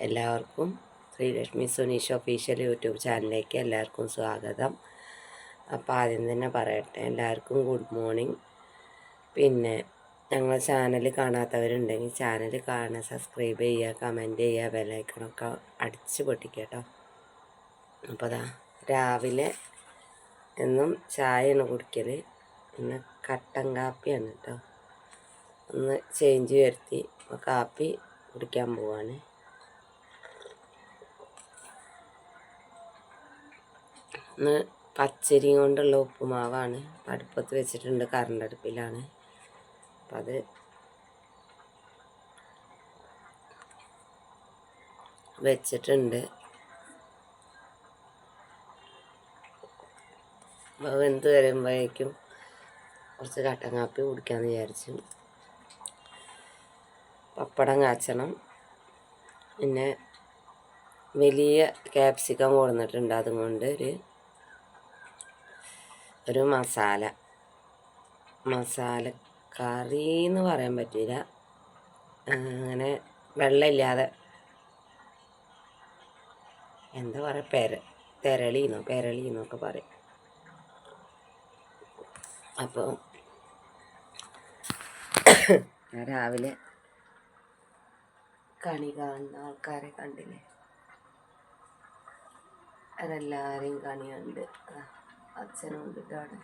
എല്ലാവർക്കും Sreelakshmi Suneesh official YouTube ചാനലിലേക്ക് എല്ലാവർക്കും സ്വാഗതം. അപ്പോൾ ആദ്യം തന്നെ പറയട്ടെ, എല്ലാവർക്കും ഗുഡ് മോർണിംഗ്. പിന്നെ ഞങ്ങൾ ചാനൽ കാണാത്തവരുണ്ടെങ്കിൽ ചാനൽ കാണുക, സബ്സ്ക്രൈബ് ചെയ്യുക, കമൻറ്റ് ചെയ്യുക, ബെല്ലൈക്കണൊക്കെ അടിച്ച് പൊട്ടിക്കുക കേട്ടോ. അപ്പോൾ അതാ രാവിലെ എന്നും ചായയാണ് കുടിക്കൽ, ഇന്ന് കട്ടൻ കാപ്പിയാണ് കേട്ടോ. ഒന്ന് ചേഞ്ച് വരുത്തി കാപ്പി കുടിക്കാൻ പോവാണ്. ഇന്ന് പച്ചരി കൊണ്ടുള്ള ഉപ്പുമാവാണ്. അടുപ്പത്ത് വെച്ചിട്ടുണ്ട്, കറണ്ട് അടുപ്പിലാണ്. അപ്പം അത് വെച്ചിട്ടുണ്ട്. അപ്പോൾ വെന്ത് വരുമ്പോഴേക്കും കുറച്ച് കട്ടൻ കാപ്പി കുടിക്കാമെന്ന് വിചാരിച്ചു. പപ്പടം കാച്ചണം. പിന്നെ വലിയ ക്യാപ്സിക്കം കൊടുന്നിട്ടുണ്ട്, അതുകൊണ്ട് ഒരു മസാലക്കറി എന്ന് പറയാൻ പറ്റില്ല, അങ്ങനെ വെള്ളമില്ലാതെ എന്താ പറയുക, പെരളിന്നൊക്കെ പറയും. അപ്പോൾ രാവിലെ കണി കാണുന്ന ആൾക്കാരെ കണ്ടില്ലേ, അതെല്ലാവരെയും കണിയുണ്ട്. അച്ഛനും കൊണ്ടിട്ടാണ്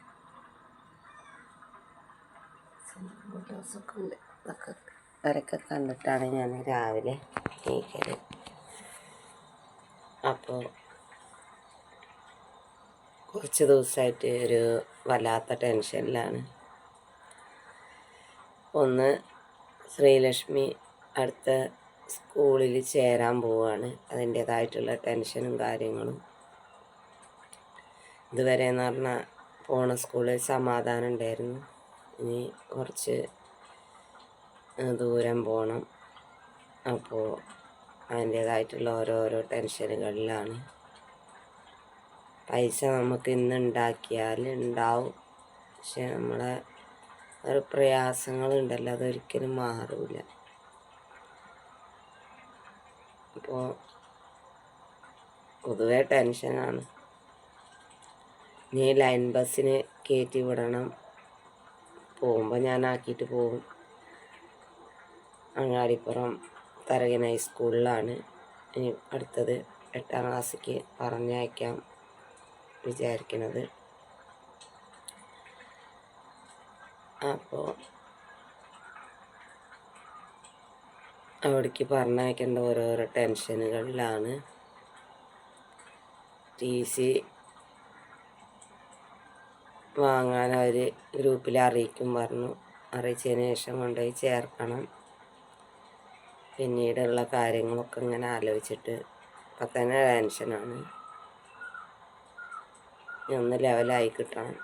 ഫോട്ടോസൊക്കെ ഉണ്ട്. അവരൊക്കെ കണ്ടിട്ടാണ് ഞാൻ രാവിലെ നീക്കല്. അപ്പോൾ കുറച്ച് ദിവസമായിട്ട് ഒരു വല്ലാത്ത ടെൻഷനിലാണ്. ഒന്ന്, ശ്രീലക്ഷ്മി അടുത്ത സ്കൂളിൽ ചേരാൻ പോവുകയാണ്. അതിൻ്റേതായിട്ടുള്ള ടെൻഷനും കാര്യങ്ങളും. ഇതുവരെ എന്ന് പറഞ്ഞാൽ പോണ സ്കൂളിൽ സമാധാനം ഉണ്ടായിരുന്നു. ഇനി കുറച്ച് ദൂരം പോകണം. അപ്പോൾ അതിൻ്റേതായിട്ടുള്ള ഓരോരോ ടെൻഷനുകളിലാണ്. പൈസ നമുക്ക് ഇന്ന് ഉണ്ടാക്കിയാൽ ഉണ്ടാവും, പക്ഷെ നമ്മളെ ഒരു പ്രയാസങ്ങളുണ്ടല്ലോ, അതൊരിക്കലും മാറില്ല. അപ്പോൾ പൊതുവെ ടെൻഷനാണ്. ഇനി ലൈൻ ബസ്സിന് കയറ്റി വിടണം. പോകുമ്പോൾ ഞാൻ ആക്കിയിട്ട് പോകും. അങ്ങാടിപ്പുറം തരകൻ ഹൈസ്കൂളിലാണ് ഇനി അടുത്തത് 8ാം ക്ലാസ്സിലേക്ക് പറഞ്ഞയക്കാം വിചാരിക്കുന്നത്. അപ്പോൾ അവിടേക്ക് പറഞ്ഞയക്കേണ്ട ഓരോരോ ടെൻഷനുകളിലാണ്. TC വാങ്ങാൻ അവർ ഗ്രൂപ്പിൽ അറിയിക്കും പറഞ്ഞു. അറിയിച്ചതിന് ശേഷം കൊണ്ടുപോയി ചേർക്കണം. പിന്നീടുള്ള കാര്യങ്ങളൊക്കെ ഇങ്ങനെ ആലോചിച്ചിട്ട് ഇപ്പം തന്നെ ടെൻഷനാണ്. ഒന്ന് ലെവലായി കിട്ടണം.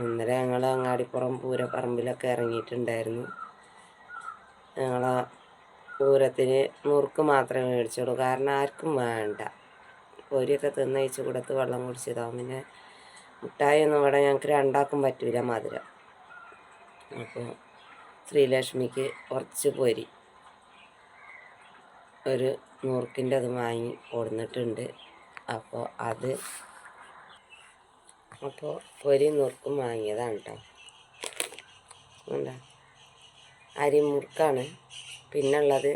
ഇന്നലെ ഞങ്ങൾ അങ്ങാടിപ്പുറം പൂരപ്പറമ്പിലൊക്കെ ഇറങ്ങിയിട്ടുണ്ടായിരുന്നു. ഞങ്ങൾ പൂരത്തിന് മുറുക്ക് മാത്രമേ മേടിച്ചുള്ളൂ, കാരണം ആർക്കും വേണ്ട. പൊരിയൊക്കെ തിന്നയിച്ച് കൊടുത്ത് വെള്ളം കുടിച്ചതാവും. പിന്നെ മുട്ടായി ഒന്നും ഇവിടെ ഞങ്ങൾക്ക് രണ്ടാക്കും പറ്റില്ല, മധുരം. അപ്പോൾ ശ്രീലക്ഷ്മിക്ക് കുറച്ച് പൊരി, ഒരു മുറുക്കിൻ്റെ അത് വാങ്ങി കൊടുത്തിട്ടുണ്ട്. അപ്പോൾ പൊരി മുറുക്കും വാങ്ങിയതാണ് കേട്ടോ. എന്താ അരിമുറുക്കാണ്. പിന്നുള്ളത്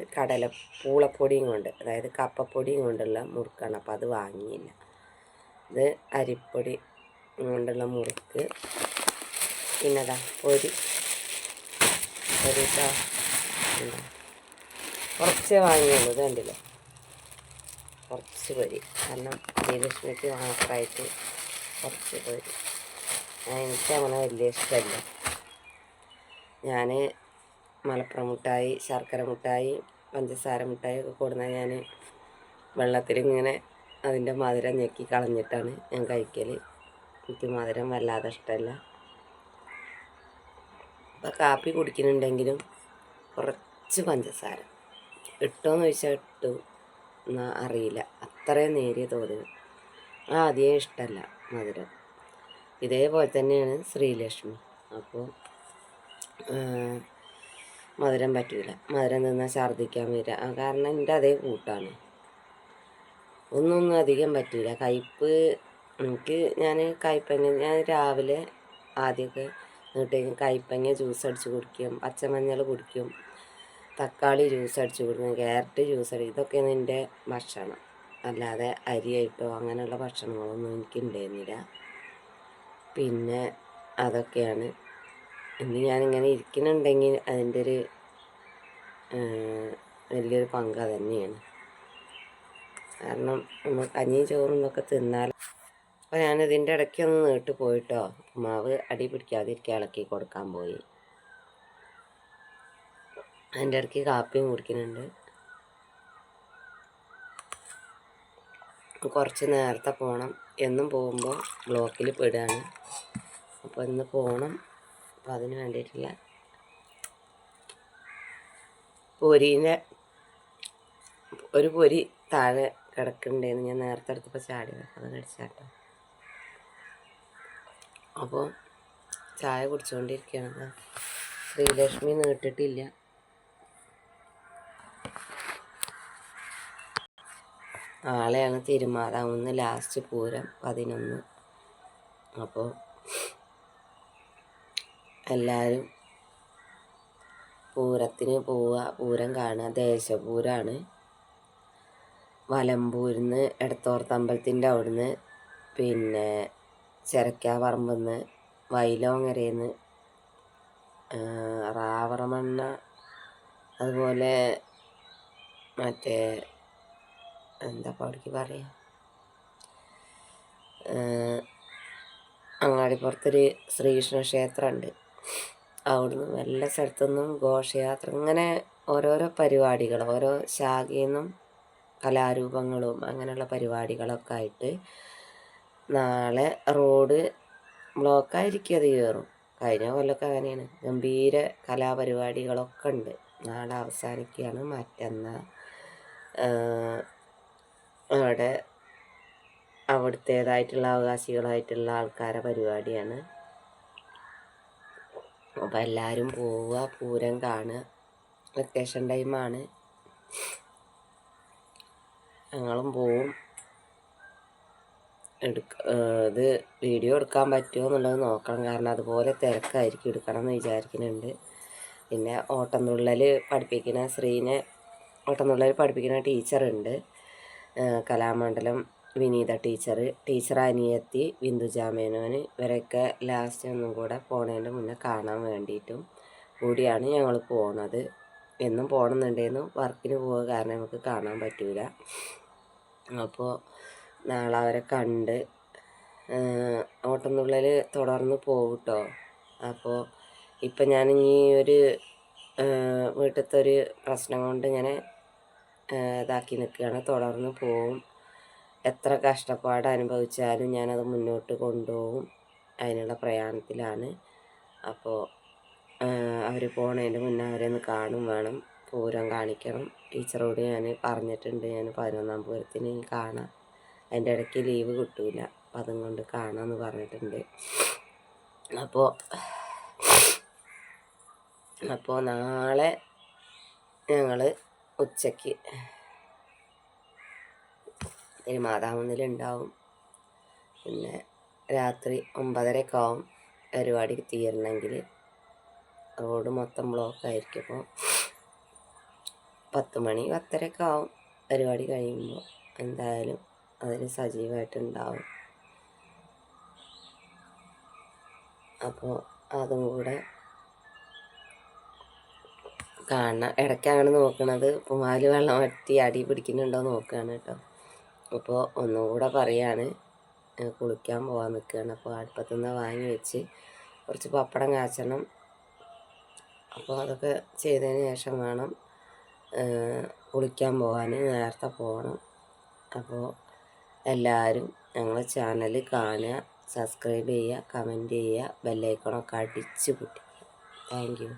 പൂളപ്പൊടിയും കൊണ്ട്, അതായത് കപ്പപ്പൊടിയും കൊണ്ടുള്ള മുറുക്കാണ്. അപ്പോൾ അത് വാങ്ങിയില്ല. ഇത് അരിപ്പൊടി കൊണ്ടുള്ള മുറുക്ക്. പിന്നെതാ പൊരി കുറച്ച് വാങ്ങിയുള്ളൂ. ഇത് കണ്ടില്ലേ, കുറച്ച് പൊരി. കാരണം ശ്രീലക്ഷ്മിക്ക് മാത്രമായിട്ട് കുറച്ച് പൊരി. എനിക്കങ്ങനെ വലിയ ഇഷ്ടമല്ല. ഞാൻ മലപ്പുറം മുട്ടായി, ശർക്കര മുട്ടായി, പഞ്ചസാര മുട്ടായി ഒക്കെ കൊടുന്നാൽ ഞാൻ വെള്ളത്തിലിങ്ങനെ അതിൻ്റെ മധുരം ഞെക്കി കളഞ്ഞിട്ടാണ് ഞാൻ കഴിക്കൽ. എനിക്ക് മധുരം വല്ലാതെ ഇഷ്ടമല്ല. അപ്പോൾ കാപ്പി കുടിക്കുന്നുണ്ടെങ്കിലും കുറച്ച് പഞ്ചസാര ഇട്ടോന്ന് ചോദിച്ചാൽ ഇട്ടു എന്നാൽ അറിയില്ല, അത്രയും നേരിയ തോതിൽ. ആദ്യമേ ഇഷ്ടമല്ല മധുരം. ഇതേപോലെ തന്നെയാണ് ശ്രീലക്ഷ്മി. അപ്പോൾ മധുരം പറ്റില്ല. മധുരം തിന്നാൽ ഛർദ്ദിക്കാൻ വരിക. കാരണം എൻ്റെ അതേ കൂട്ടാണ്. ഒന്നും അധികം പറ്റില്ല. കയ്പ്പ് ഞാൻ രാവിലെ ആദ്യമൊക്കെ കയ്പ്പങ്ങ ജ്യൂസ് അടിച്ച് കുടിക്കും, പച്ചമഞ്ഞൾ കുടിക്കും, തക്കാളി ജ്യൂസ് അടിച്ച് കുടിക്കും, ക്യാരറ്റ് ജ്യൂസ് അടിക്കും. ഇതൊക്കെയാണ് എൻ്റെ ഭക്ഷണം. അല്ലാതെ അരിയായിട്ടോ അങ്ങനെയുള്ള ഭക്ഷണങ്ങളൊന്നും എനിക്കുണ്ടായിരുന്നില്ല. പിന്നെ അതൊക്കെയാണ്. ഇന്ന് ഞാനിങ്ങനെ ഇരിക്കുന്നുണ്ടെങ്കിൽ അതിൻ്റെ ഒരു വലിയൊരു പങ്ക് തന്നെയാണ്. കാരണം നമ്മൾ കഞ്ഞി ചോറും ഇതൊക്കെ തിന്നാൽ. അപ്പോൾ ഞാനിതിൻ്റെ ഇടയ്ക്കൊന്ന് നീട്ട് പോയിട്ടോ, മാവ് അടി പിടിക്കാതിരിക്കുക ഇളക്കി കൊടുക്കാൻ പോയി. അതിൻ്റെ ഇടയ്ക്ക് കാപ്പിയും കുടിക്കുന്നുണ്ട്. കുറച്ച് നേരത്തെ പോകണം. എന്നും പോകുമ്പോൾ ബ്ലോക്കിൽ പെടുകയാണ്. അപ്പോൾ ഇന്ന് പോകണം. അപ്പോൾ അതിന് വേണ്ടിയിട്ടുള്ള പൊരീനെ ഒരു പൊരി താഴെ കിടക്കുന്നുണ്ടായിരുന്നു. ഞാൻ നേരത്തെ എടുത്തപ്പോൾ ചാടി അത് കടിച്ചാട്ടോ. അപ്പോൾ ചായ കുടിച്ചുകൊണ്ടിരിക്കുകയാണ്. ശ്രീലക്ഷ്മി നീട്ടിട്ടില്ല. നാളെയാണ് തിരുമാതാവുന്ന ലാസ്റ്റ് പൂരം 11. അപ്പോൾ എല്ലാവരും പൂരത്തിന് പോവുക, പൂരം കാണുക. ദേശപൂരമാണ്. വലമ്പൂരിൽ നിന്ന് എടത്തോർത്തമ്പലത്തിൻ്റെ അവിടുന്ന്, പിന്നെ ചെരക്കാപറമ്പിൽ നിന്ന്, വൈലോങ്ങരയിൽ നിന്ന്, റാവറമണ്ണ, അതുപോലെ മറ്റേ എന്താ അവിടേക്ക് പറയുക, അങ്ങാടിപ്പുറത്തൊരു ശ്രീകൃഷ്ണ ക്ഷേത്രമുണ്ട്. അവിടുന്ന് എല്ലാ സ്ഥലത്തുനിന്നും ഘോഷയാത്ര, ഇങ്ങനെ ഓരോരോ പരിപാടികൾ, ഓരോ ശാഖയിൽ നിന്നും കലാരൂപങ്ങളും അങ്ങനെയുള്ള പരിപാടികളൊക്കെ ആയിട്ട് നാളെ റോഡ് ബ്ലോക്കായിരിക്കും. അത് കയറും. കഴിഞ്ഞ കൊല്ലമൊക്കെ അങ്ങനെയാണ്. ഗംഭീര കലാപരിപാടികളൊക്കെ ഉണ്ട്. നാളെ അവസാനിക്കുകയാണ്. മറ്റന്നാൾ അവിടെ അവിടുത്തേതായിട്ടുള്ള അവകാശികളായിട്ടുള്ള ആൾക്കാരെ പരിപാടിയാണ്. അപ്പോൾ എല്ലാവരും പോവുക, പൂരം കാണുക. വെക്കേഷൻ ടൈമാണ്. ഞങ്ങളും പോവും. ഇത് വീഡിയോ എടുക്കാൻ പറ്റുമോ എന്നുള്ളത് നോക്കണം. കാരണം അതുപോലെ തിരക്കായിരിക്കും. എടുക്കണം എന്ന് വിചാരിക്കുന്നുണ്ട്. പിന്നെ ഓട്ടംതുള്ളൽ പഠിപ്പിക്കുന്ന ഓട്ടംതുള്ളൽ പഠിപ്പിക്കുന്ന ടീച്ചറുണ്ട്. കലാമണ്ഡലം വിനീത ടീച്ചർ അനിയത്തി ബിന്ദുജാമേനോൻ. ഇവരൊക്കെ ലാസ്റ്റ് ഒന്നും കൂടെ പോണതിൻ്റെ മുന്നേ കാണാൻ വേണ്ടിയിട്ടും കൂടിയാണ് ഞങ്ങൾ പോകുന്നത്. എന്നും പോകണമെന്നുണ്ടായിരുന്നു. വർക്കിന് പോവുക കാരണം നമുക്ക് കാണാൻ പറ്റില്ല. അപ്പോൾ നാളെ അവരെ കണ്ട് ഓട്ടംതുള്ളൽ തുടർന്ന് പോകും കേട്ടോ. അപ്പോൾ ഇപ്പം ഞാനിനി ഒരു വീട്ടിലത്തെ ഒരു പ്രശ്നം കൊണ്ട് ഇങ്ങനെ ഇതാക്കി നിൽക്കുകയാണ്. തുടർന്ന് പോവും. എത്ര കഷ്ടപ്പാട് അനുഭവിച്ചാലും ഞാനത് മുന്നോട്ട് കൊണ്ടുപോകും. അതിനുള്ള പ്രയാണത്തിലാണ്. അപ്പോൾ അവർ പോണതിൻ്റെ മുന്നേ അവരെ ഒന്ന് കാണും വേണം. പൂരം കാണിക്കണം. ടീച്ചറോട് ഞാൻ പറഞ്ഞിട്ടുണ്ട്. ഞാൻ 11-ാം പൂരത്തിന് കാണാം. അതിൻ്റെ ഇടയ്ക്ക് ലീവ് കിട്ടില്ല. അപ്പം അതും കൊണ്ട് കാണാമെന്ന് പറഞ്ഞിട്ടുണ്ട്. അപ്പോൾ നാളെ ഞങ്ങൾ ഉച്ചയ്ക്ക് തിരുമാതാവുന്നിലുണ്ടാവും. പിന്നെ രാത്രി 9:30 ആവും പരിപാടി തീരണമെങ്കിൽ. റോഡ് മൊത്തം ബ്ലോക്കായിരിക്കും. അപ്പോൾ 10 മണി 10:30 ആവും പരിപാടി കഴിയുമ്പോൾ. എന്തായാലും അതിൽ സജീവമായിട്ടുണ്ടാവും. അപ്പോൾ അതും കൂടെ കാണണം. ഇടയ്ക്ക് അങ്ങനെ നോക്കണത് പൂമാല് വെള്ളം വറ്റി അടി പിടിക്കുന്നുണ്ടോ നോക്കുകയാണ് കേട്ടോ. അപ്പോൾ ഒന്നും കൂടെ പറയാണ്, കുളിക്കാൻ പോകാൻ നിൽക്കുകയാണ്. അപ്പോൾ അടുപ്പത്തുനിന്ന് വാങ്ങി വെച്ച് കുറച്ച് പപ്പടം കാച്ചണം. അപ്പോൾ അതൊക്കെ ചെയ്തതിന് ശേഷം വേണം കുളിക്കാൻ പോകാൻ. നേരത്തെ പോകണം. അപ്പോൾ എല്ലാവരും ഞങ്ങളെ ചാനൽ കാണുക, സബ്സ്ക്രൈബ് ചെയ്യുക, കമൻറ്റ് ചെയ്യുക, ബെല്ലൈക്കണൊക്കെ അടിച്ച് പൊട്ടിക്കുക. Thank U.